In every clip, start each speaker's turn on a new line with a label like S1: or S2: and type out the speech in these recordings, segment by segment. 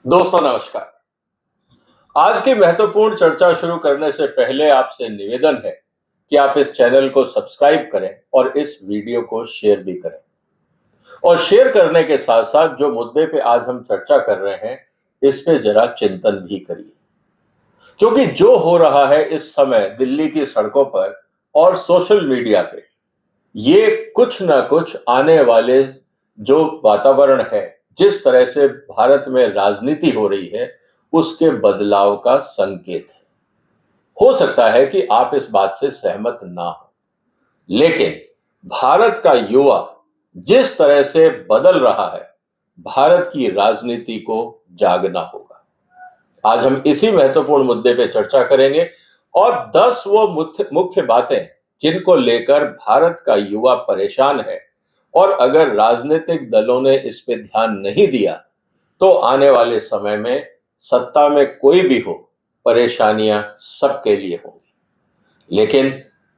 S1: दोस्तों नमस्कार। आज की महत्वपूर्ण चर्चा शुरू करने से पहले आपसे निवेदन है कि आप इस चैनल को सब्सक्राइब करें और इस वीडियो को शेयर भी करें। और शेयर करने के साथ साथ जो मुद्दे पे आज हम चर्चा कर रहे हैं इस पे जरा चिंतन भी करिए, क्योंकि जो हो रहा है इस समय दिल्ली की सड़कों पर और सोशल मीडिया पे, ये कुछ ना कुछ आने वाले जो वातावरण है, जिस तरह से भारत में राजनीति हो रही है, उसके बदलाव का संकेत है। हो सकता है कि आप इस बात से सहमत ना हो, लेकिन भारत का युवा जिस तरह से बदल रहा है, भारत की राजनीति को जागना होगा। आज हम इसी महत्वपूर्ण मुद्दे पे चर्चा करेंगे और 10 वो मुख्य बातें जिनको लेकर भारत का युवा परेशान है, और अगर राजनीतिक दलों ने इस पे ध्यान नहीं दिया तो आने वाले समय में सत्ता में कोई भी हो, परेशानियां सबके लिए होंगी। लेकिन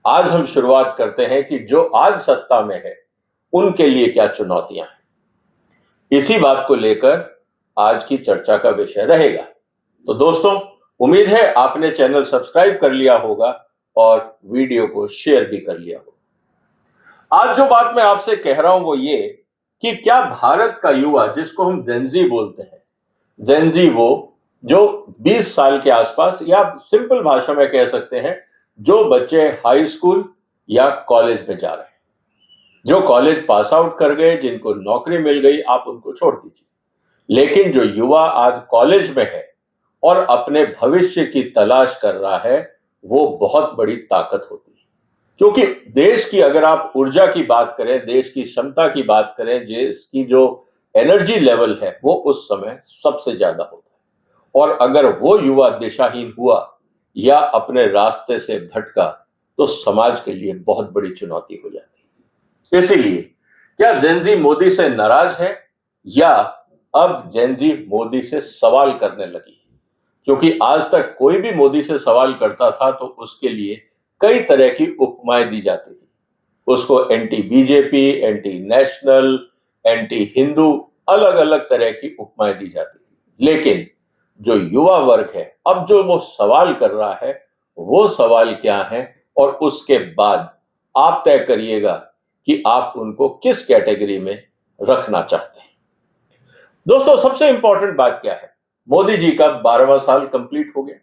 S1: आज हम शुरुआत करते हैं कि जो आज सत्ता में है उनके लिए क्या चुनौतियां हैं। इसी बात को लेकर आज की चर्चा का विषय रहेगा। तो दोस्तों, उम्मीद है आपने चैनल सब्सक्राइब कर लिया होगा और वीडियो को शेयर भी कर लिया होगा। आज जो बात मैं आपसे कह रहा हूं वो ये कि क्या भारत का युवा, जिसको हम जेनजी बोलते हैं, जेनजी वो जो 20 साल के आसपास, या सिंपल भाषा में कह सकते हैं जो बच्चे हाई स्कूल या कॉलेज में जा रहे हैं, जो कॉलेज पास आउट कर गए, जिनको नौकरी मिल गई, आप उनको छोड़ दीजिए। लेकिन जो युवा आज कॉलेज में है और अपने भविष्य की तलाश कर रहा है, वो बहुत बड़ी ताकत होती है। क्योंकि देश की अगर आप ऊर्जा की बात करें, देश की क्षमता की बात करें, देश की जो एनर्जी लेवल है वो उस समय सबसे ज्यादा होता है। और अगर वो युवा दिशाहीन हुआ या अपने रास्ते से भटका तो समाज के लिए बहुत बड़ी चुनौती हो जाती है। इसीलिए क्या जेनजी मोदी से नाराज है, या अब जेनजी मोदी से सवाल करने लगी है? क्योंकि आज तक कोई भी मोदी से सवाल करता था तो उसके लिए कई तरह की उपमाएं दी जाती थी। उसको anti BJP, anti national, anti Hindu, अलग अलग तरह की उपमाएं दी जाती थी। लेकिन जो युवा वर्ग है, अब जो वो सवाल कर रहा है, वो सवाल क्या है, और उसके बाद आप तय करिएगा कि आप उनको किस कैटेगरी में रखना चाहते हैं। दोस्तों, सबसे इंपॉर्टेंट बात क्या है? मोदी जी का 12वां साल कंप्लीट हो गया।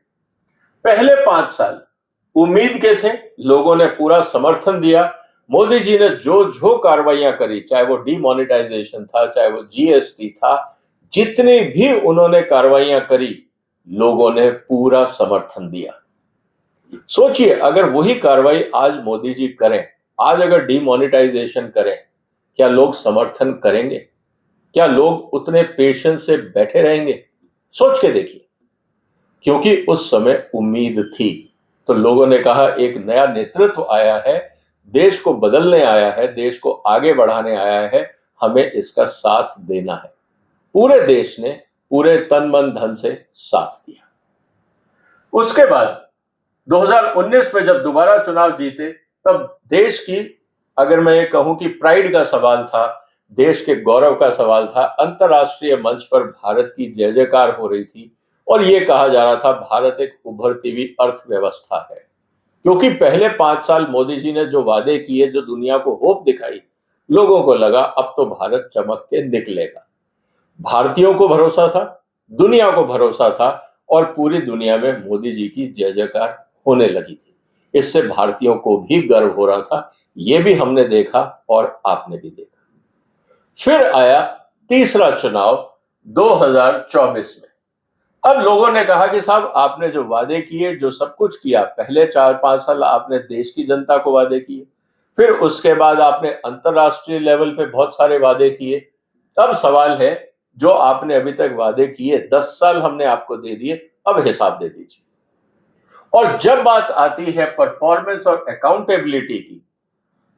S1: पहले 5 साल उम्मीद के थे, लोगों ने पूरा समर्थन दिया। मोदी जी ने जो जो कार्रवाइयां करी, चाहे वो डीमोनेटाइजेशन था, चाहे वो जीएसटी था, जितनी भी उन्होंने कार्रवाइयां करी, लोगों ने पूरा समर्थन दिया। सोचिए, अगर वही कार्रवाई आज मोदी जी करें, आज अगर डीमोनेटाइजेशन करें, क्या लोग समर्थन करेंगे? क्या लोग उतने पेशेंस से बैठे रहेंगे? सोच के देखिए। क्योंकि उस समय उम्मीद थी, तो लोगों ने कहा एक नया नेतृत्व आया है, देश को बदलने आया है, देश को आगे बढ़ाने आया है, हमें इसका साथ देना है। पूरे देश ने पूरे तन मन धन से साथ दिया। उसके बाद 2019 में जब दोबारा चुनाव जीते, तब देश की, अगर मैं ये कहूं कि प्राइड का सवाल था, देश के गौरव का सवाल था। अंतर्राष्ट्रीय मंच पर भारत की जय जयकार हो रही थी और ये कहा जा रहा था भारत एक उभरती हुई अर्थव्यवस्था है। क्योंकि पहले 5 साल मोदी जी ने जो वादे किए, जो दुनिया को होप दिखाई, लोगों को लगा अब तो भारत चमक के निकलेगा। भारतीयों को भरोसा था, दुनिया को भरोसा था, और पूरी दुनिया में मोदी जी की जय जयकार होने लगी थी। इससे भारतीयों को भी गर्व हो रहा था। ये भी हमने देखा और आपने भी देखा। फिर आया तीसरा चुनाव 2024 में। अब लोगों ने कहा कि साहब, आपने जो वादे किए, जो सब कुछ किया, पहले 4-5 साल आपने देश की जनता को वादे किए, फिर उसके बाद आपने अंतर्राष्ट्रीय लेवल पे बहुत सारे वादे किए। अब सवाल है, जो आपने अभी तक वादे किए, 10 साल हमने आपको दे दिए, अब हिसाब दे दीजिए। और जब बात आती है परफॉर्मेंस और अकाउंटेबिलिटी की,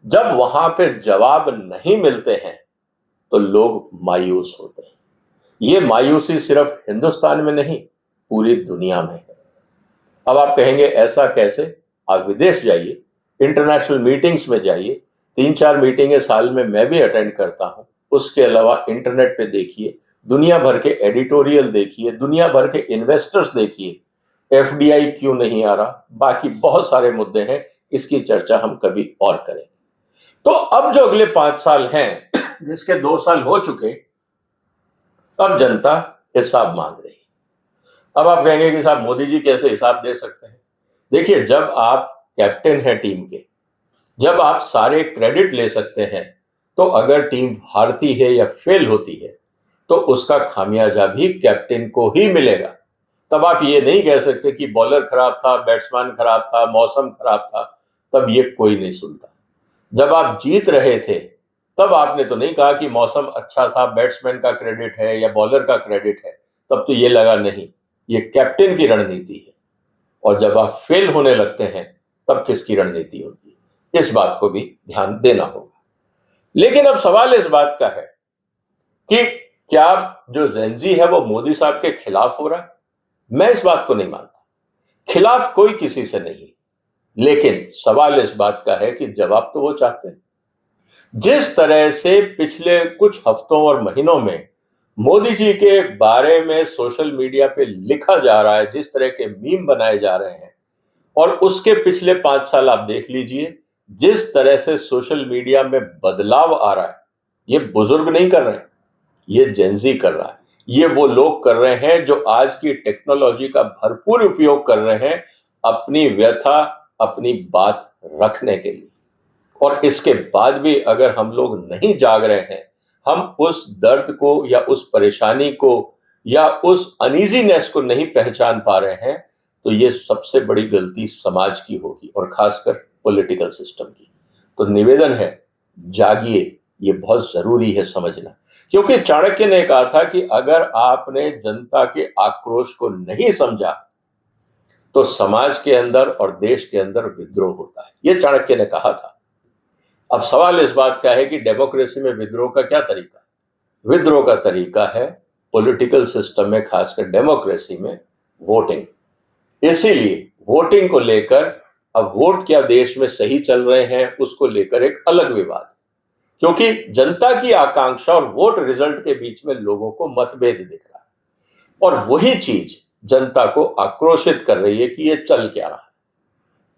S1: जब वहां पे जवाब नहीं मिलते हैं तो लोग मायूस होते हैं। ये मायूसी सिर्फ हिंदुस्तान में नहीं, पूरी दुनिया में है। अब आप कहेंगे ऐसा कैसे? आप विदेश जाइए, इंटरनेशनल मीटिंग्स में जाइए। 3-4 मीटिंगें साल में मैं भी अटेंड करता हूं। उसके अलावा इंटरनेट पे देखिए, दुनिया भर के एडिटोरियल देखिए, दुनिया भर के इन्वेस्टर्स देखिए, एफडीआई क्यों नहीं आ रहा, बाकी बहुत सारे मुद्दे हैं, इसकी चर्चा हम कभी और करें। तो अब जो अगले 5 साल हैं, जिसके 2 साल हो चुके, अब जनता हिसाब मांग रही। अब आप कहेंगे कि साहब मोदी जी कैसे हिसाब दे सकते हैं? देखिए, जब आप कैप्टन हैं टीम के, जब आप सारे क्रेडिट ले सकते हैं, तो अगर टीम हारती है या फेल होती है तो उसका खामियाजा भी कैप्टन को ही मिलेगा। तब आप ये नहीं कह सकते कि बॉलर खराब था, बैट्समैन खराब था, मौसम खराब था, तब ये कोई नहीं सुनता। जब आप जीत रहे थे तब आपने तो नहीं कहा कि मौसम अच्छा था, बैट्समैन का क्रेडिट है या बॉलर का क्रेडिट है। तब तो ये लगा नहीं, ये कैप्टन की रणनीति है। और जब आप फेल होने लगते हैं तब किसकी रणनीति होती है, इस बात को भी ध्यान देना होगा। लेकिन अब सवाल इस बात का है कि क्या जो जेनजी है वो मोदी साहब के खिलाफ हो रहा है? मैं इस बात को नहीं मानता। खिलाफ कोई किसी से नहीं, लेकिन सवाल इस बात का है कि जवाब तो वो चाहते हैं। जिस तरह से पिछले कुछ हफ्तों और महीनों में मोदी जी के बारे में सोशल मीडिया पे लिखा जा रहा है, जिस तरह के मीम बनाए जा रहे हैं, और उसके पिछले 5 साल आप देख लीजिए, जिस तरह से सोशल मीडिया में बदलाव आ रहा है, ये बुजुर्ग नहीं कर रहे हैं, ये जेनजी कर रहा है। ये वो लोग कर रहे हैं जो आज की टेक्नोलॉजी का भरपूर उपयोग कर रहे हैं अपनी व्यथा, अपनी बात रखने के लिए। और इसके बाद भी अगर हम लोग नहीं जाग रहे हैं, हम उस दर्द को या उस परेशानी को या उस अनईजीनेस को नहीं पहचान पा रहे हैं, तो ये सबसे बड़ी गलती समाज की होगी और खासकर पॉलिटिकल सिस्टम की। तो निवेदन है, जागिए, ये बहुत जरूरी है समझना। क्योंकि चाणक्य ने कहा था कि अगर आपने जनता के आक्रोश को नहीं समझा तो समाज के अंदर और देश के अंदर विद्रोह होता है, ये चाणक्य ने कहा था। अब सवाल इस बात का है कि डेमोक्रेसी में विद्रोह का क्या तरीका है? विद्रोह का तरीका है पॉलिटिकल सिस्टम में, खासकर डेमोक्रेसी में, वोटिंग। इसीलिए वोटिंग को लेकर, अब वोट क्या देश में सही चल रहे हैं उसको लेकर एक अलग विवाद है, क्योंकि जनता की आकांक्षा और वोट रिजल्ट के बीच में लोगों को मतभेद दिख रहा है, और वही चीज जनता को आक्रोशित कर रही है कि ये चल क्या रहा है।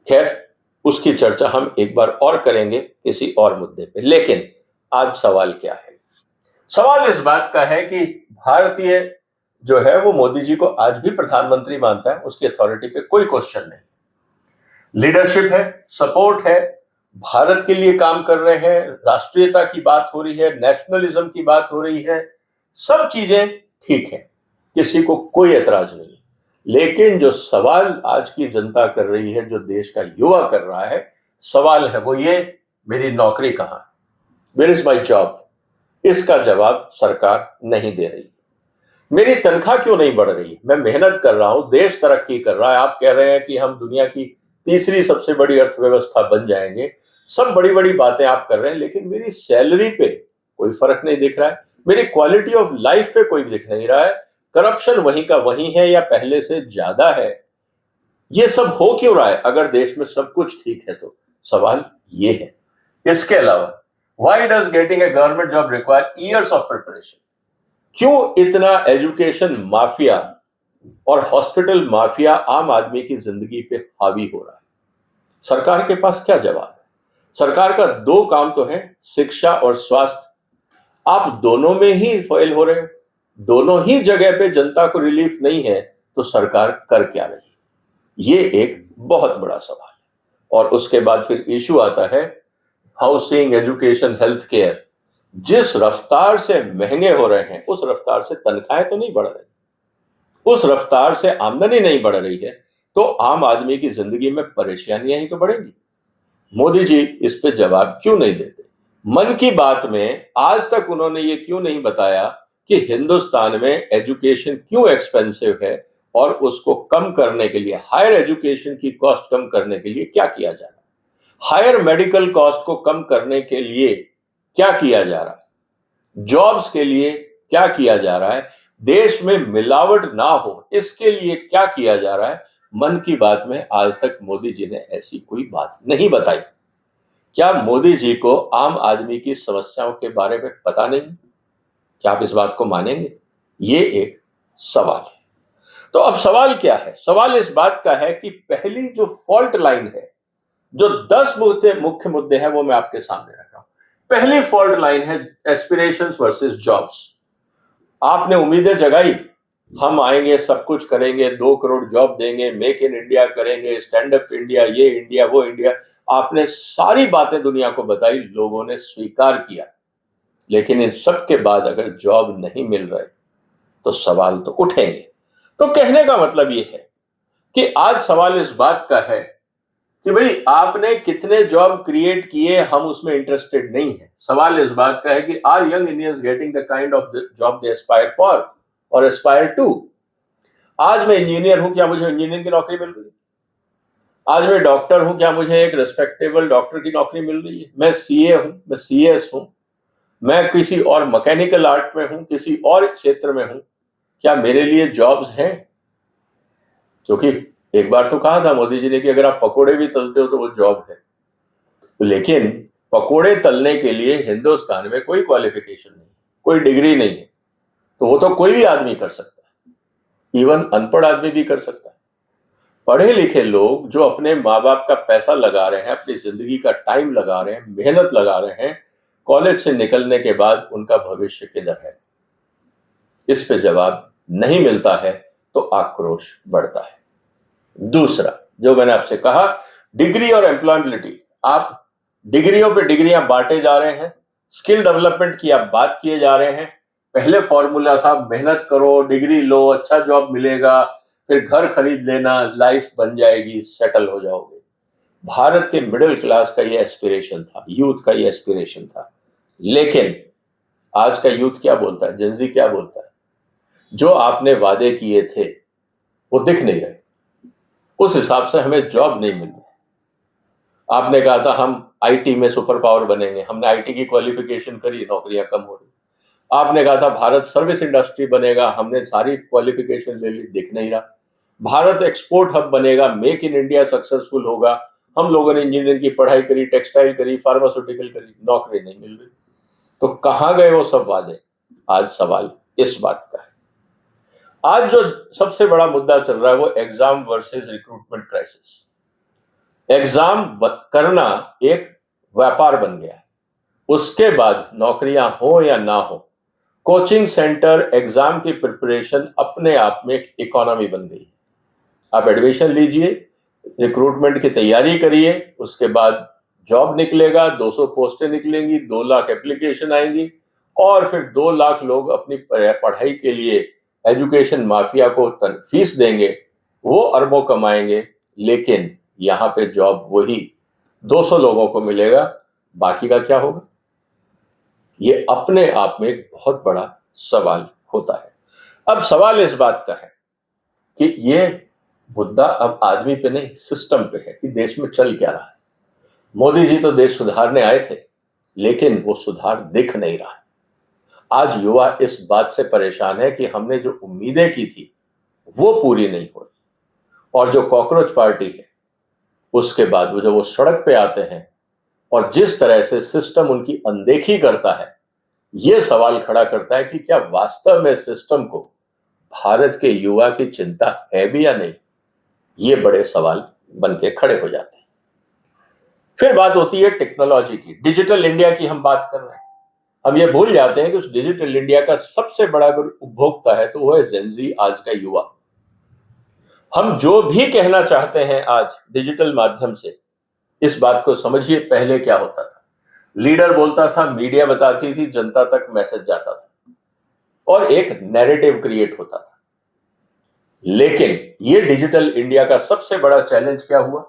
S1: खैर, उसकी चर्चा हम एक बार और करेंगे किसी और मुद्दे पे। लेकिन आज सवाल क्या है? सवाल इस बात का है कि भारतीय जो है वो मोदी जी को आज भी प्रधानमंत्री मानता है, उसकी अथॉरिटी पे कोई क्वेश्चन नहीं। लीडरशिप है, सपोर्ट है, भारत के लिए काम कर रहे हैं, राष्ट्रीयता की बात हो रही है, नेशनलिज्म की बात हो रही है, सब चीजें ठीक है, किसी को कोई एतराज नहीं है। लेकिन जो सवाल आज की जनता कर रही है, जो देश का युवा कर रहा है, सवाल है वो ये, मेरी नौकरी कहां, वेयर इज माई जॉब? इसका जवाब सरकार नहीं दे रही। मेरी तनख्वाह क्यों नहीं बढ़ रही? मैं मेहनत कर रहा हूं, देश तरक्की कर रहा है, आप कह रहे हैं कि हम दुनिया की तीसरी सबसे बड़ी अर्थव्यवस्था बन जाएंगे, सब बड़ी बड़ी बातें आप कर रहे हैं, लेकिन मेरी सैलरी पे कोई फर्क नहीं दिख रहा है, मेरी क्वालिटी ऑफ लाइफ पे कोई दिख नहीं रहा है, करप्शन वहीं का वहीं है या पहले से ज्यादा है। ये सब हो क्यों रहा है अगर देश में सब कुछ ठीक है? तो सवाल ये है। इसके अलावा, why does getting a government job require years of preparation? क्यों इतना एजुकेशन माफिया और हॉस्पिटल माफिया आम आदमी की जिंदगी पे हावी हो रहा है? सरकार के पास क्या जवाब है? सरकार का 2 काम तो है, शिक्षा और स्वास्थ्य। आप दोनों में ही फेल हो रहे हो, दोनों ही जगह पे जनता को रिलीफ नहीं है, तो सरकार कर क्या रही? ये एक बहुत बड़ा सवाल है। और उसके बाद फिर इशू आता है हाउसिंग, एजुकेशन, हेल्थ केयर। जिस रफ्तार से महंगे हो रहे हैं उस रफ्तार से तनख्वाहें तो नहीं बढ़ रही, उस रफ्तार से आमदनी नहीं बढ़ रही है, तो आम आदमी की जिंदगी में परेशानियां ही तो बढ़ेंगी। मोदी जी इस पे जवाब क्यों नहीं देते? मन की बात में आज तक उन्होंने ये क्यों नहीं बताया कि हिंदुस्तान में एजुकेशन क्यों एक्सपेंसिव है और उसको कम करने के लिए, हायर एजुकेशन की कॉस्ट कम करने के लिए क्या किया जा रहा है, हायर मेडिकल कॉस्ट को कम करने के लिए क्या किया जा रहा है, जॉब्स के लिए क्या किया जा रहा है, देश में मिलावट ना हो इसके लिए क्या किया जा रहा है। मन की बात में आज तक मोदी जी ने ऐसी कोई बात नहीं बताई। क्या मोदी जी को आम आदमी की समस्याओं के बारे में पता नहीं? क्या आप इस बात को मानेंगे? ये एक सवाल है। तो अब सवाल क्या है? सवाल इस बात का है कि पहली जो फॉल्ट लाइन है, जो 10 मुख्य मुद्दे हैं, वो मैं आपके सामने रख रहा हूं। पहली फॉल्ट लाइन है एस्पिरेशंस वर्सेस जॉब्स। आपने उम्मीदें जगाई, हम आएंगे, सब कुछ करेंगे, 2 करोड़ जॉब देंगे, मेक इन इंडिया करेंगे, स्टैंड अप इंडिया, ये इंडिया वो इंडिया। आपने सारी बातें दुनिया को बताई, लोगों ने स्वीकार किया। लेकिन इन सब के बाद अगर जॉब नहीं मिल रहे तो सवाल तो उठेंगे। तो कहने का मतलब ये है कि आज सवाल इस बात का है कि भाई आपने कितने जॉब क्रिएट किए, हम उसमें इंटरेस्टेड नहीं है। सवाल इस बात का है कि are young Indians getting the kind of job they aspire for और एस्पायर टू। आज मैं इंजीनियर हूं, क्या मुझे इंजीनियर की नौकरी मिल रही है? आज मैं डॉक्टर हूं, क्या मुझे एक रिस्पेक्टेबल डॉक्टर की नौकरी मिल रही है? मैं सीए हूं, मैं सीएस हूं, मैं किसी और मैकेनिकल आर्ट में हूं, किसी और क्षेत्र में हूं, क्या मेरे लिए जॉब्स हैं? क्योंकि एक बार तो कहा था मोदी जी ने कि अगर आप पकोड़े भी तलते हो तो वो जॉब है। लेकिन पकोड़े तलने के लिए हिंदुस्तान में कोई क्वालिफिकेशन नहीं, कोई डिग्री नहीं है, तो वो तो कोई भी आदमी कर सकता है, इवन अनपढ़ आदमी भी कर सकता है। पढ़े लिखे लोग जो अपने माँ बाप का पैसा लगा रहे हैं, अपनी जिंदगी का टाइम लगा रहे हैं, मेहनत लगा रहे हैं, कॉलेज से निकलने के बाद उनका भविष्य किधर है? इस पे जवाब नहीं मिलता है तो आक्रोश बढ़ता है। दूसरा, जो मैंने आपसे कहा, डिग्री और एम्प्लॉयबिलिटी। आप डिग्रियों पे डिग्रियां बांटे जा रहे हैं, स्किल डेवलपमेंट की आप बात किए जा रहे हैं। पहले फॉर्मूला था मेहनत करो, डिग्री लो, अच्छा जॉब मिलेगा, फिर घर खरीद लेना, लाइफ बन जाएगी, सेटल हो जाओगे। भारत के मिडिल क्लास का ये एस्पिरेशन था, यूथ का ये एस्पिरेशन था। लेकिन आज का यूथ क्या बोलता है, जेनजी क्या बोलता है? जो आपने वादे किए थे वो दिख नहीं रहे, उस हिसाब से हमें जॉब नहीं मिल रही। आपने कहा था हम आईटी में सुपर पावर बनेंगे, हमने आईटी की क्वालिफिकेशन करी, नौकरियां कम हो रही। आपने कहा था भारत सर्विस इंडस्ट्री बनेगा, हमने सारी क्वालिफिकेशन ले ली, दिख नहीं रहा। भारत एक्सपोर्ट हब बनेगा, मेक इन इंडिया सक्सेसफुल होगा, हम लोगों ने इंजीनियरिंग की पढ़ाई करी, टेक्सटाइल करी, फार्मास्यूटिकल करी, नौकरी नहीं मिल रही। तो कहां गए वो सब वादे? आज सवाल इस बात का है। आज जो सबसे बड़ा मुद्दा चल रहा है वो exam versus recruitment crisis. Exam करना एक व्यापार बन गया है। उसके बाद नौकरियां हो या ना हो, कोचिंग सेंटर, एग्जाम की प्रिपरेशन अपने आप में एक इकोनॉमी बन गई। आप एडमिशन लीजिए, रिक्रूटमेंट की तैयारी करिए, उसके बाद जॉब निकलेगा, 200 पोस्टें निकलेंगी, 2 लाख एप्लीकेशन आएंगी और फिर 2 लाख लोग अपनी पढ़ाई के लिए एजुकेशन माफिया को फीस देंगे, वो अरबों कमाएंगे। लेकिन यहां पे जॉब वही 200 लोगों को मिलेगा, बाकी का क्या होगा? ये अपने आप में एक बहुत बड़ा सवाल होता है। अब सवाल इस बात का है कि ये मुद्दा अब आदमी पे नहीं, सिस्टम पे है कि देश में चल क्या रहा है। मोदी जी तो देश सुधारने आए थे, लेकिन वो सुधार दिख नहीं रहा है। आज युवा इस बात से परेशान है कि हमने जो उम्मीदें की थी वो पूरी नहीं हो रही, और जो कॉकरोच पार्टी है उसके बाद वो जब वो सड़क पे आते हैं और जिस तरह से सिस्टम उनकी अनदेखी करता है, ये सवाल खड़ा करता है कि क्या वास्तव में सिस्टम को भारत के युवा की चिंता है भी या नहीं। ये बड़े सवाल बन के खड़े हो जाते हैं। फिर बात होती है टेक्नोलॉजी की, डिजिटल इंडिया की हम बात कर रहे हैं। हम ये भूल जाते हैं कि उस डिजिटल इंडिया का सबसे बड़ा अगर उपभोक्ता है तो वो है जेनजी, आज का युवा। हम जो भी कहना चाहते हैं आज डिजिटल माध्यम से, इस बात को समझिए, पहले क्या होता था? लीडर बोलता था, मीडिया बताती थी, जनता तक मैसेज जाता था और एक नैरेटिव क्रिएट होता था। लेकिन ये डिजिटल इंडिया का सबसे बड़ा चैलेंज क्या हुआ?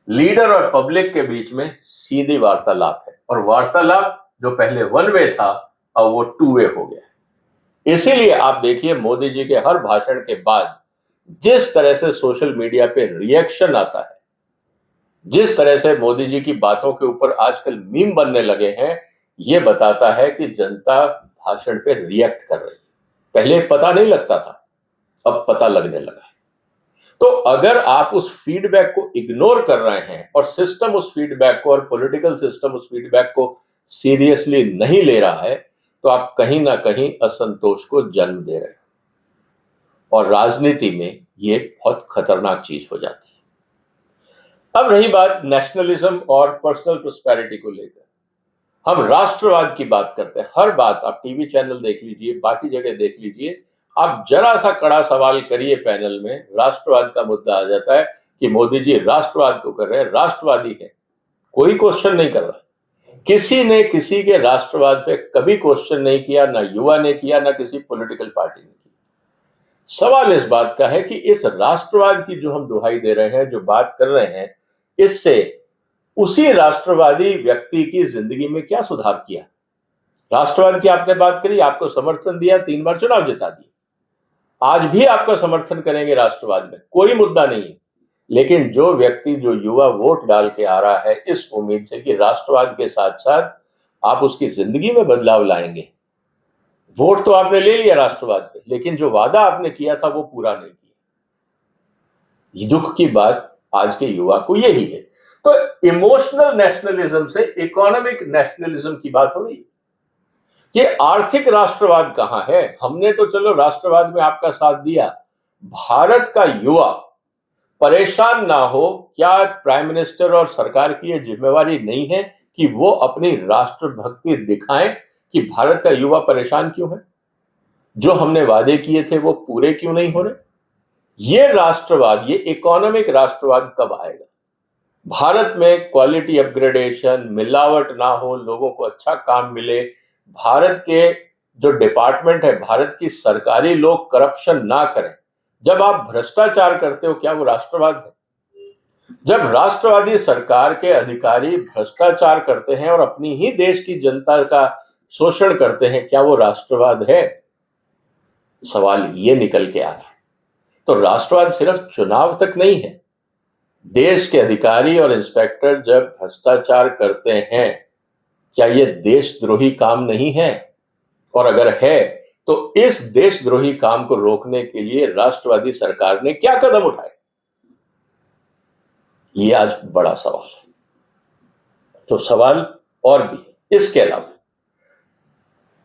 S1: लीडर और पब्लिक के बीच में सीधी वार्तालाप है, और वार्तालाप जो पहले वन वे था अब वो टू वे हो गया। इसीलिए आप देखिए मोदी जी के हर भाषण के बाद जिस तरह से सोशल मीडिया पे रिएक्शन आता है, जिस तरह से मोदी जी की बातों के ऊपर आजकल मीम बनने लगे हैं, ये बताता है कि जनता भाषण पे रिएक्ट कर रही है। पहले पता नहीं लगता था, अब पता लगने लगा है। तो अगर आप उस फीडबैक को इग्नोर कर रहे हैं और सिस्टम उस फीडबैक को और पॉलिटिकल सिस्टम उस फीडबैक को सीरियसली नहीं ले रहा है, तो आप कहीं ना कहीं असंतोष को जन्म दे रहे हो और राजनीति में ये बहुत खतरनाक चीज हो जाती है। अब रही बात नेशनलिज्म और पर्सनल प्रोस्पेरिटी को लेकर, हम राष्ट्रवाद की बात करते हैं। हर बात आप टीवी चैनल देख लीजिए, बाकी जगह देख लीजिए, आप जरा सा कड़ा सवाल करिए पैनल में, राष्ट्रवाद का मुद्दा आ जाता है कि मोदी जी राष्ट्रवाद को कर रहे हैं, राष्ट्रवादी है। कोई क्वेश्चन नहीं कर रहा, किसी ने किसी के राष्ट्रवाद पे कभी क्वेश्चन नहीं किया, ना युवा ने किया, ना किसी पॉलिटिकल पार्टी ने किया। सवाल इस बात का है कि इस राष्ट्रवाद की जो हम दुहाई दे रहे हैं, जो बात कर रहे हैं, इससे उसी राष्ट्रवादी व्यक्ति की जिंदगी में क्या सुधार किया? राष्ट्रवाद की आपने बात करी, आपको समर्थन दिया, 3 बार चुनाव जिता दिए, आज भी आपका समर्थन करेंगे राष्ट्रवाद में, कोई मुद्दा नहीं है। लेकिन जो व्यक्ति, जो युवा वोट डाल के आ रहा है इस उम्मीद से कि राष्ट्रवाद के साथ साथ आप उसकी जिंदगी में बदलाव लाएंगे, वोट तो आपने ले लिया राष्ट्रवाद पे, लेकिन जो वादा आपने किया था वो पूरा नहीं किया। दुख की बात आज के युवा को यही है। तो इमोशनल नेशनलिज्म से इकोनॉमिक नेशनलिज्म की बात हो रही है। ये आर्थिक राष्ट्रवाद कहां है? हमने तो चलो राष्ट्रवाद में आपका साथ दिया, भारत का युवा परेशान ना हो, क्या प्राइम मिनिस्टर और सरकार की यह जिम्मेवारी नहीं है कि वो अपनी राष्ट्रभक्ति दिखाएं कि भारत का युवा परेशान क्यों है? जो हमने वादे किए थे वो पूरे क्यों नहीं हो रहे? ये राष्ट्रवाद, ये इकोनॉमिक राष्ट्रवाद कब आएगा? भारत में क्वालिटी अपग्रेडेशन, मिलावट ना हो, लोगों को अच्छा काम मिले, भारत के जो डिपार्टमेंट है, भारत की सरकारी लोग करप्शन ना करें। जब आप भ्रष्टाचार करते हो, क्या वो राष्ट्रवाद है? जब राष्ट्रवादी सरकार के अधिकारी भ्रष्टाचार करते हैं और अपनी ही देश की जनता का शोषण करते हैं, क्या वो राष्ट्रवाद है? सवाल ये निकल के आ रहा है। तो राष्ट्रवाद सिर्फ चुनाव तक नहीं है। देश के अधिकारी और इंस्पेक्टर जब भ्रष्टाचार करते हैं, क्या ये देशद्रोही काम नहीं है? और अगर है तो इस देशद्रोही काम को रोकने के लिए राष्ट्रवादी सरकार ने क्या कदम उठाए? ये आज बड़ा सवाल है। तो सवाल और भी है। इसके अलावा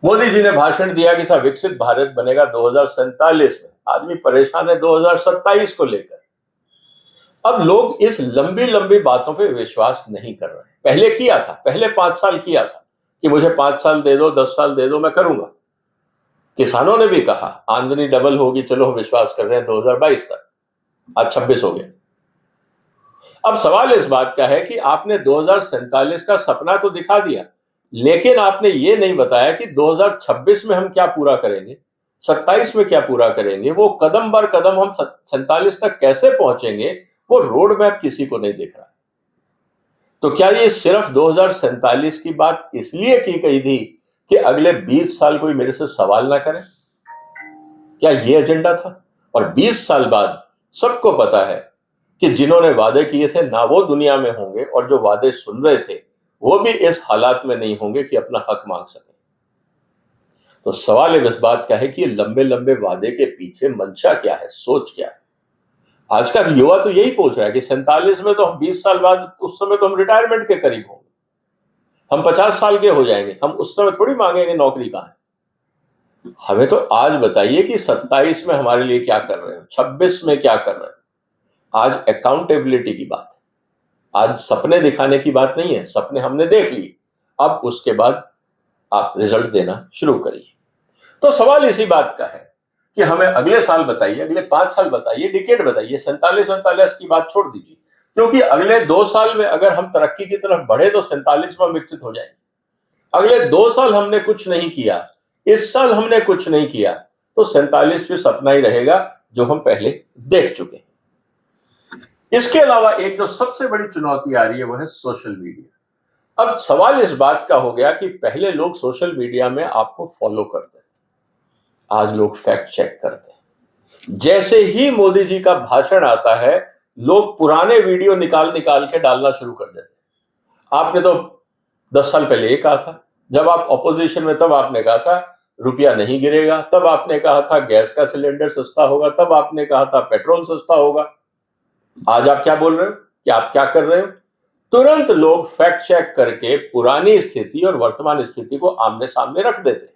S1: मोदी जी ने भाषण दिया कि साहब विकसित भारत बनेगा 2047 में। आदमी परेशान है 2027 को लेकर। अब लोग इस लंबी लंबी बातों पे विश्वास नहीं कर रहे। पहले किया था, पहले 5 साल किया था कि मुझे 5 साल दे दो, 10 साल दे दो, मैं करूंगा। किसानों ने भी कहा आमदनी डबल होगी, चलो हम विश्वास कर रहे हैं 2022 तक। आज 26 हो गया। अब सवाल इस बात का है कि आपने 2047 का सपना तो दिखा दिया, लेकिन आपने ये नहीं बताया कि 2026 में हम क्या पूरा करेंगे, 27 में क्या पूरा करेंगे। वो कदम बर कदम हम 47 तक कैसे पहुंचेंगे, वो रोड मैप किसी को नहीं दिख रहा। तो क्या ये सिर्फ 2047 की बात इसलिए की गई थी कि अगले 20 साल कोई मेरे से सवाल ना करे? क्या ये एजेंडा था? और 20 साल बाद सबको पता है कि जिन्होंने वादे किए थे ना वो दुनिया में होंगे, और जो वादे सुन रहे थे वो भी इस हालात में नहीं होंगे कि अपना हक मांग सके। तो सवाल इस बात का है कि लंबे लंबे वादे के पीछे मंशा क्या है, सोच क्या है? आज का युवा तो यही पूछ रहा है कि 47 में तो हम 20 साल बाद, उस समय तो हम रिटायरमेंट के करीब होंगे, हम 50 साल के हो जाएंगे, हम उस समय थोड़ी मांगेंगे नौकरी कहां है। हमें तो आज बताइए कि 27 में हमारे लिए क्या कर रहे हो, 26 में क्या कर रहे हो। आज अकाउंटेबिलिटी की बात है, आज सपने दिखाने की बात नहीं है। सपने हमने देख लिए, अब उसके बाद आप रिजल्ट देना शुरू करिए। तो सवाल इसी बात का है कि हमें अगले साल बताइए, अगले 5 साल बताइए, डिकेड बताइए। 47-47 की बात छोड़ दीजिए, क्योंकि अगले 2 साल में अगर हम तरक्की की तरफ बढ़े तो 47 में विकसित हो जाएंगे। अगले 2 साल हमने कुछ नहीं किया, इस साल हमने कुछ नहीं किया, तो 47 भी सपना ही रहेगा जो हम पहले देख चुके। इसके अलावा एक जो सबसे बड़ी चुनौती आ रही है वो है सोशल मीडिया। अब सवाल इस बात का हो गया कि पहले लोग सोशल मीडिया में आपको फॉलो करते थे, आज लोग फैक्ट चेक करते हैं। जैसे ही मोदी जी का भाषण आता है, लोग पुराने वीडियो निकाल निकाल के डालना शुरू कर देते हैं। आपने तो 10 साल पहले ये कहा था, जब आप ऑपोजिशन में, तब आपने कहा था रुपया नहीं गिरेगा, तब आपने कहा था गैस का सिलेंडर सस्ता होगा, तब आपने कहा था पेट्रोल सस्ता होगा। आज आप क्या बोल रहे हो, कि आप क्या कर रहे हो? तुरंत लोग फैक्ट चेक करके पुरानी स्थिति और वर्तमान स्थिति को आमने सामने रख देते हैं।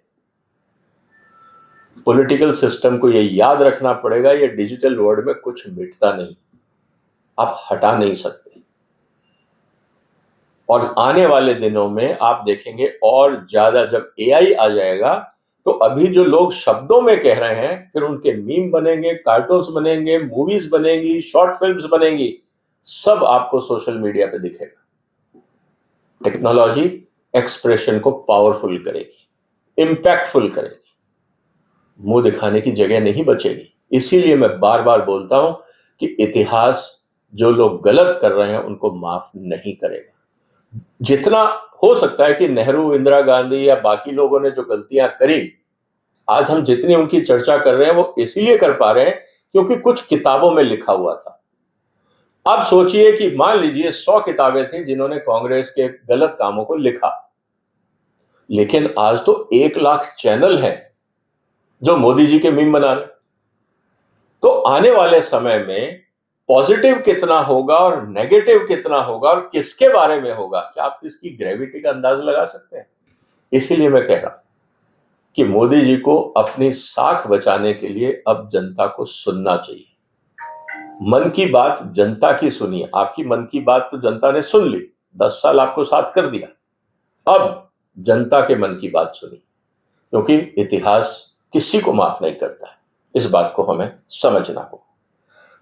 S1: पॉलिटिकल सिस्टम को ये याद रखना पड़ेगा, ये डिजिटल वर्ल्ड में कुछ मिटता नहीं, आप हटा नहीं सकते। और आने वाले दिनों में आप देखेंगे और ज्यादा, जब एआई आ जाएगा तो अभी जो लोग शब्दों में कह रहे हैं, फिर उनके मीम बनेंगे, कार्टून्स बनेंगे, मूवीज बनेंगी, शॉर्ट फिल्म्स बनेंगी, सब आपको सोशल मीडिया पे दिखेगा। टेक्नोलॉजी एक्सप्रेशन को पावरफुल करेगी, इंपैक्टफुल करेगी, मुंह दिखाने की जगह नहीं बचेगी। इसीलिए मैं बार बार बोलता हूं कि इतिहास जो लोग गलत कर रहे हैं उनको माफ नहीं करेगा। जितना हो सकता है कि नेहरू, इंदिरा गांधी या बाकी लोगों ने जो गलतियां करी, आज हम जितनी उनकी चर्चा कर रहे हैं वो इसीलिए कर पा रहे हैं क्योंकि कुछ किताबों में लिखा हुआ था। अब सोचिए कि मान लीजिए 100 किताबें थी जिन्होंने कांग्रेस के गलत कामों को लिखा, लेकिन आज तो 1 लाख चैनल हैं जो मोदी जी के मीम बना रहे। तो आने वाले समय में पॉजिटिव कितना होगा और नेगेटिव कितना होगा और किसके बारे में होगा, क्या आप इसकी ग्रेविटी का अंदाज लगा सकते हैं? इसीलिए मैं कह रहा हूं कि मोदी जी को अपनी साख बचाने के लिए अब जनता को सुनना चाहिए। मन की बात जनता की सुनिए। आपकी मन की बात तो जनता ने सुन ली, 10 साल आपको साथ कर दिया, अब जनता के मन की बात सुनिए, क्योंकि इतिहास किसी को माफ नहीं करता है। इस बात को हमें समझना होगा।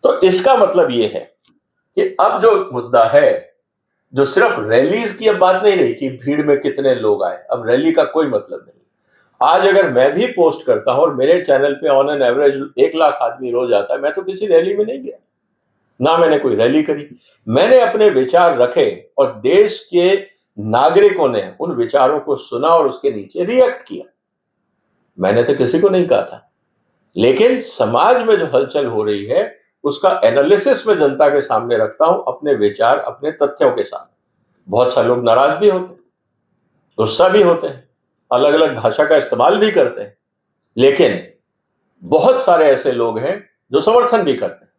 S1: तो इसका मतलब यह है कि अब जो मुद्दा है, जो सिर्फ रैलीज की अब बात नहीं रही कि भीड़ में कितने लोग आए, अब रैली का कोई मतलब नहीं। आज अगर मैं भी पोस्ट करता हूं और मेरे चैनल पे ऑन एन एवरेज 1 लाख आदमी रोज आता है, मैं तो किसी रैली में नहीं गया, ना मैंने कोई रैली करी। मैंने अपने विचार रखे और देश के नागरिकों ने उन विचारों को सुना और उसके नीचे रिएक्ट किया। मैंने तो किसी को नहीं कहा था, लेकिन समाज में जो हलचल हो रही है उसका एनालिसिस में जनता के सामने रखता हूं, अपने विचार, अपने तथ्यों के साथ। बहुत सारे लोग नाराज भी होते हैं, गुस्सा भी होते हैं, अलग अलग भाषा का इस्तेमाल भी करते हैं, लेकिन बहुत सारे ऐसे लोग हैं जो समर्थन भी करते हैं।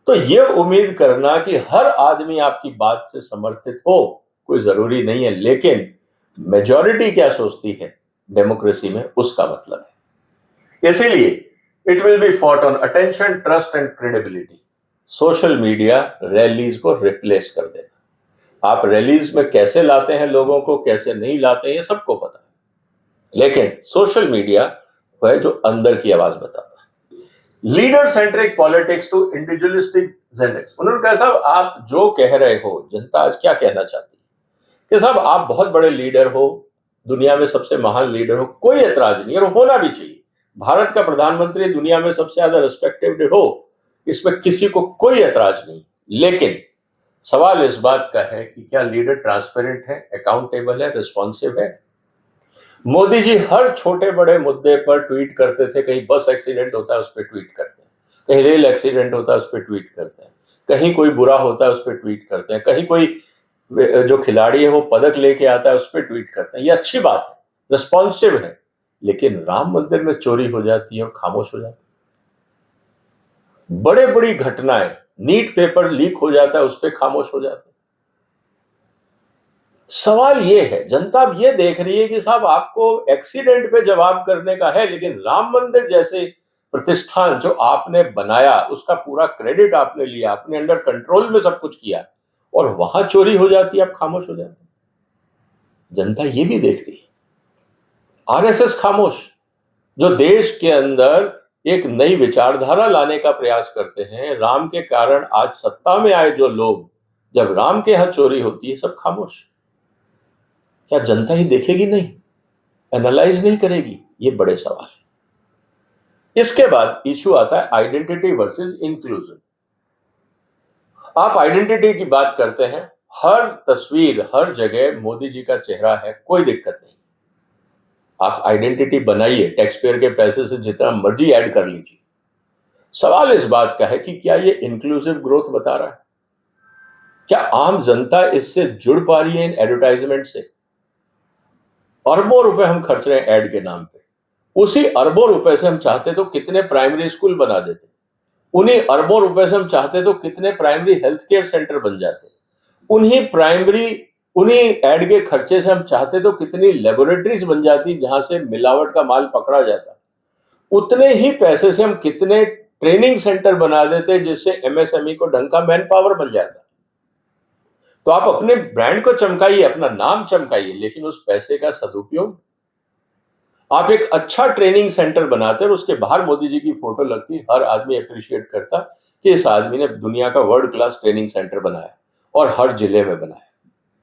S1: तो ये उम्मीद करना कि हर आदमी आपकी बात से समर्थित हो कोई जरूरी नहीं है, लेकिन मेजॉरिटी क्या सोचती है डेमोक्रेसी में उसका मतलब है। इसीलिए it will be fought on attention, trust and credibility. Social media rallies को रिप्लेस कर देगा। आप रैलीज में कैसे लाते हैं लोगों को, कैसे नहीं लाते हैं, ये सबको पता है, लेकिन सोशल मीडिया वह जो अंदर की आवाज बताता है। Leader centric politics to individualistic GenX. उन्होंने कहा साहब आप जो कह रहे हो, जनता आज क्या कहना चाहती है कि साहब आप बहुत बड़े लीडर हो, दुनिया में सबसे महान लीडर हो, कोई ऐतराज नहीं और होना भी चाहिए। भारत का प्रधानमंत्री दुनिया में सबसे ज्यादा रिस्पेक्टेड हो, इसमें किसी को कोई ऐतराज नहीं, लेकिन सवाल इस बात का है कि क्या लीडर ट्रांसपेरेंट है, अकाउंटेबल है, रिस्पॉन्सिव है? मोदी जी हर छोटे बड़े मुद्दे पर ट्वीट करते थे। कहीं बस एक्सीडेंट होता है उस पर ट्वीट करते हैं, कहीं रेल एक्सीडेंट होता है उस पर ट्वीट करते हैं, कहीं कोई बुरा होता है उस पर ट्वीट करते हैं, कहीं कोई जो खिलाड़ी है वो पदक लेके आता है उस पर ट्वीट करते हैं। ये अच्छी बात है, रिस्पॉन्सिव है, लेकिन राम मंदिर में चोरी हो जाती है और खामोश हो जाती है। बड़े बड़ी घटनाएं, नीट पेपर लीक हो जाता है उस पर खामोश हो जाते हैं। सवाल यह है, जनता अब ये देख रही है कि साहब आपको एक्सीडेंट पे जवाब करने का है, लेकिन राम मंदिर जैसे प्रतिष्ठान जो आपने बनाया उसका पूरा क्रेडिट आपने लिया, अपने अंडर कंट्रोल में सब कुछ किया, और वहां चोरी हो जाती है, आप खामोश हो जाते हैं। जनता ये भी देखती है। आरएसएस खामोश, जो देश के अंदर एक नई विचारधारा लाने का प्रयास करते हैं, राम के कारण आज सत्ता में आए जो लोग, जब राम के यहां चोरी होती है सब खामोश। क्या जनता ही देखेगी नहीं, एनालाइज नहीं करेगी? ये बड़े सवाल है। इसके बाद इशू आता है आइडेंटिटी वर्सेस इंक्लूजन। आप आइडेंटिटी की बात करते हैं, हर तस्वीर हर जगह मोदी जी का चेहरा है, कोई दिक्कत नहीं, आप आइडेंटिटी बनाइए, टैक्स पेयर के पैसे से जितना मर्जी ऐड कर लीजिए। सवाल इस बात का है कि क्या ये इंक्लूसिव ग्रोथ बता रहा है? क्या आम जनता इससे जुड़ पा रही है? इन एडवर्टाइजमेंट से अरबों रुपए हम खर्च रहे हैं ऐड के नाम पे, उसी अरबों रुपए से हम चाहते तो कितने प्राइमरी स्कूल बना देते, उन्हीं अरबों रुपए से हम चाहते तो कितने प्राइमरी हेल्थ केयर सेंटर बन जाते, उन्हीं एड के खर्चे से हम चाहते तो कितनी लेबोरेटरीज बन जाती जहां से मिलावट का माल पकड़ा जाता, उतने ही पैसे से हम कितने ट्रेनिंग सेंटर बना देते जिससे एमएसएमई को ढंग का मैन पावर मिल जाता। तो आप अपने ब्रांड को चमकाइए, अपना नाम चमकाइए, लेकिन उस पैसे का सदुपयोग, आप एक अच्छा ट्रेनिंग सेंटर बनाते और उसके बाहर मोदी जी की फोटो लगती, हर आदमी अप्रिशिएट करता कि इस आदमी ने दुनिया का वर्ल्ड क्लास ट्रेनिंग सेंटर बनाया और हर जिले में बनाया।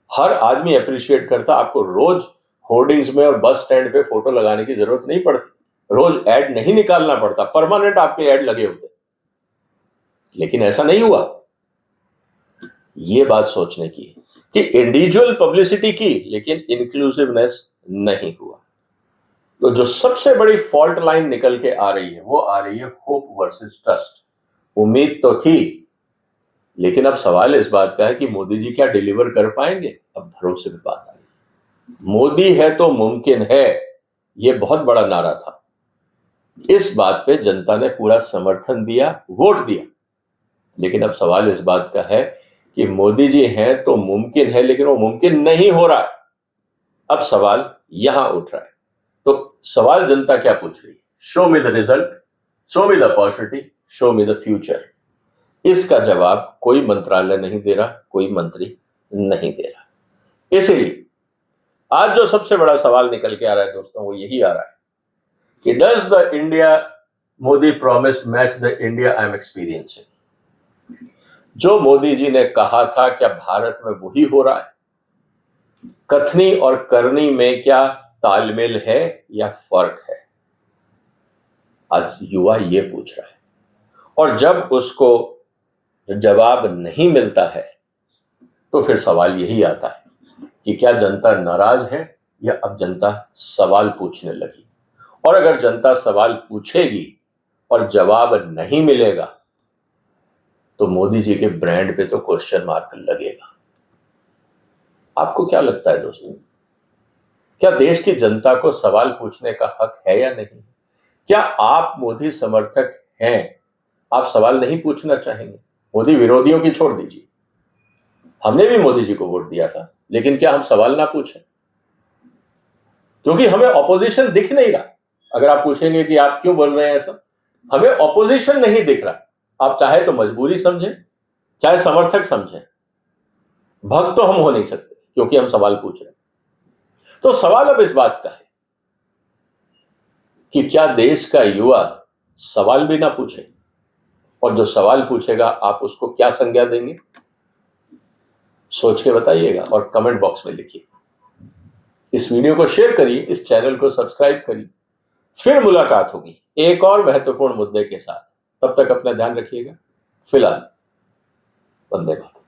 S1: हर आदमी अप्रिशिएट करता। आपको रोज होर्डिंग्स में और बस स्टैंड पे फोटो लगाने की जरूरत नहीं पड़ती, रोज ऐड नहीं निकालना पड़ता, परमानेंट आपके ऐड लगे होते। लेकिन ऐसा नहीं हुआ। ये बात सोचने की कि इंडिविजुअल पब्लिसिटी की, लेकिन इंक्लूसिवनेस नहीं हुआ। तो जो सबसे बड़ी फॉल्ट लाइन निकल के आ रही है वो आ रही है होप वर्सेस ट्रस्ट। उम्मीद तो थी, लेकिन अब सवाल इस बात का है कि मोदी जी क्या डिलीवर कर पाएंगे। अब भरोसे की बात आ रही। मोदी है तो मुमकिन है, ये बहुत बड़ा नारा था। इस बात पे जनता ने पूरा समर्थन दिया, वोट दिया। लेकिन अब सवाल इस बात का है कि मोदी जी हैं तो मुमकिन है, लेकिन वो मुमकिन नहीं हो रहा है। अब सवाल यहां उठ रहा है। तो सवाल जनता क्या पूछ रही है? Show me the result, show me the opportunity, show me the future. इसका जवाब कोई मंत्रालय नहीं दे रहा, कोई मंत्री नहीं दे रहा। इसीलिए आज जो सबसे बड़ा सवाल निकल के आ रहा है दोस्तों, वो यही आ रहा है कि does the India Modi promised match the India I am experiencing. जो मोदी जी ने कहा था, क्या भारत में वही हो रहा है? कथनी और करनी में क्या तालमेल है या फर्क है? आज युवा ये पूछ रहा है। और जब उसको जवाब नहीं मिलता है तो फिर सवाल यही आता है कि क्या जनता नाराज है या अब जनता सवाल पूछने लगी। और अगर जनता सवाल पूछेगी और जवाब नहीं मिलेगा तो मोदी जी के ब्रांड पे तो क्वेश्चन मार्क लगेगा। आपको क्या लगता है दोस्तों? क्या देश की जनता को सवाल पूछने का हक है या नहीं? क्या आप मोदी समर्थक हैं? आप सवाल नहीं पूछना चाहेंगे? मोदी विरोधियों की छोड़ दीजिए, हमने भी मोदी जी को वोट दिया था, लेकिन क्या हम सवाल ना पूछें? क्योंकि हमें ऑपोजिशन दिख नहीं रहा। अगर आप पूछेंगे कि आप क्यों बोल रहे हैं ऐसा, हमें ऑपोजिशन नहीं दिख रहा। आप चाहे तो मजबूरी समझें, चाहे समर्थक समझें, भक्त तो हम हो नहीं सकते क्योंकि हम सवाल पूछ रहे हैं। तो सवाल अब इस बात का है कि क्या देश का युवा सवाल भी ना पूछे, और जो सवाल पूछेगा आप उसको क्या संज्ञा देंगे? सोच के बताइएगा और कमेंट बॉक्स में लिखिए। इस वीडियो को शेयर करिए, इस चैनल को सब्सक्राइब करिए। फिर मुलाकात होगी एक और महत्वपूर्ण मुद्दे के साथ। तब तक अपना ध्यान रखिएगा। फिलहाल वंदे मातरम।